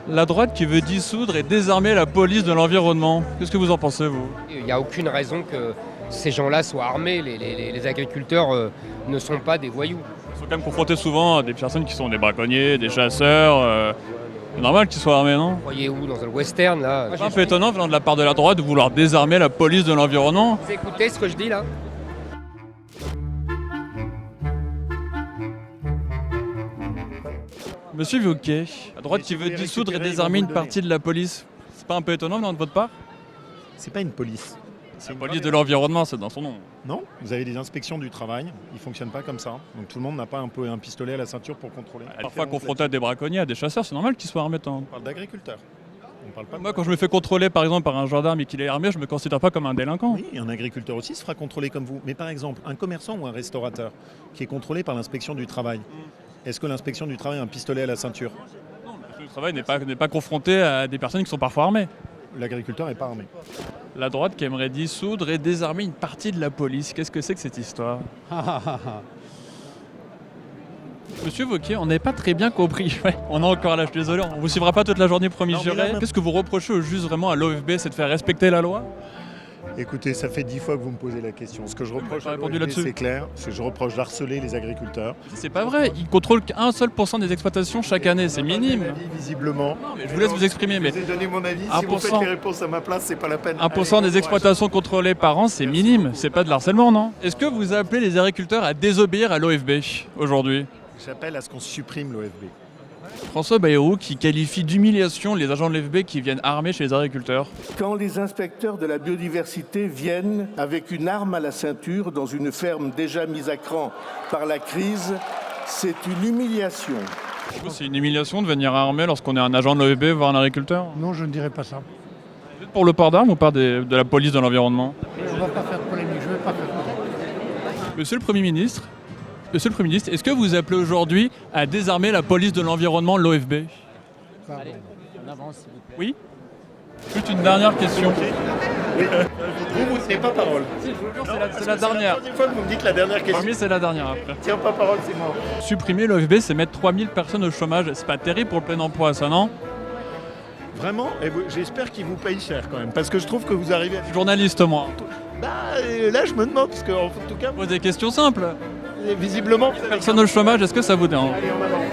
La droite qui veut dissoudre et désarmer la police de l'environnement. Qu'est-ce que vous en pensez, vous? Il n'y a aucune raison que ces gens-là soient armés. Les agriculteurs ne sont pas des voyous. Ils sont quand même confrontés souvent à des personnes qui sont des braconniers, des chasseurs. C'est normal qu'ils soient armés, non? Vous voyez où dans le western là? C'est un peu étonnant venant de la part de la droite de vouloir désarmer la police de l'environnement. Vous écoutez ce que je dis là? Monsieur Wauquiez, la droite qui veut dissoudre et désarmer une partie de la police, c'est pas un peu étonnant venant de votre part? C'est pas une police. C'est la police de l'environnement, c'est dans son nom. Non, vous avez des inspections du travail, ils ne fonctionnent pas comme ça. Donc tout le monde n'a pas un pistolet à la ceinture pour contrôler. Parfois confronté à des braconniers, à des chasseurs, c'est normal qu'ils soient armés. On parle d'agriculteurs. On parle pas Moi, quand je me fais contrôler par exemple par un gendarme et qu'il est armé, je me considère pas comme un délinquant. Oui, un agriculteur aussi se fera contrôler comme vous. Mais par exemple, un commerçant ou un restaurateur qui est contrôlé par l'inspection du travail, est-ce que l'inspection du travail a un pistolet à la ceinture? Non, le travail n'est pas confronté à des personnes qui sont parfois armées. L'agriculteur n'est pas armé. La droite qui aimerait dissoudre et désarmer une partie de la police, qu'est-ce que c'est que cette histoire? Monsieur Wauquiez, on n'est pas très bien compris. Ouais, on est encore là, je suis désolé, on vous suivra pas toute la journée, promis Non, mais juré. là, Qu'est-ce que vous reprochez au juste vraiment à l'OFB, c'est de faire respecter la loi? Écoutez, ça fait 10 fois que vous me posez la question. Ce que je reproche pas à répondu l'OFB, là-dessus. c'est clair, c'est que je reproche d'harceler les agriculteurs. C'est pas vrai, ils contrôlent qu'un seul % des exploitations chaque année, c'est minime. Visiblement. Mais je vous laisse vous exprimer, mais Je vous ai donné mon avis. Si 1%. vous faites les réponses à ma place, c'est pas la peine. 1% des exploitations contrôlées par an, c'est minime, c'est pas de l'harcèlement, non? Est-ce que vous appelez les agriculteurs à désobéir à l'OFB aujourd'hui? J'appelle à ce qu'on supprime l'OFB. François Bayrou qui qualifie d'humiliation les agents de l'OFB qui viennent armés chez les agriculteurs. Quand les inspecteurs de la biodiversité viennent avec une arme à la ceinture dans une ferme déjà mise à cran par la crise, c'est une humiliation. C'est une humiliation de venir armé lorsqu'on est un agent de l'OFB voir un agriculteur? Non, je ne dirais pas ça. Vous êtes pour le port d'armes ou pas de la police de l'environnement? Je ne vais pas faire de polémique, je ne vais pas faire de polémique. Monsieur le Premier ministre, est-ce que vous appelez aujourd'hui à désarmer la police de l'environnement, l'OFB? Pardon. On avance s'il vous plaît. Oui? Juste une dernière question. Vous ne tenez pas parole. Si, je vous jure, c'est la dernière. Une fois que vous me dites la dernière question. Parmi, c'est la dernière après. Tiens pas parole, c'est mort. Supprimer l'OFB, c'est mettre 3000 personnes au chômage. C'est pas terrible pour le plein emploi, ça, non? Vraiment, j'espère qu'il vous paye cher quand même, parce que je trouve que vous arrivez à... Journaliste, moi. Là, je me demande, parce que en tout cas, Pose des questions simples. visiblement... Personne au chômage, est-ce que ça vous dérange? Allez, on avance.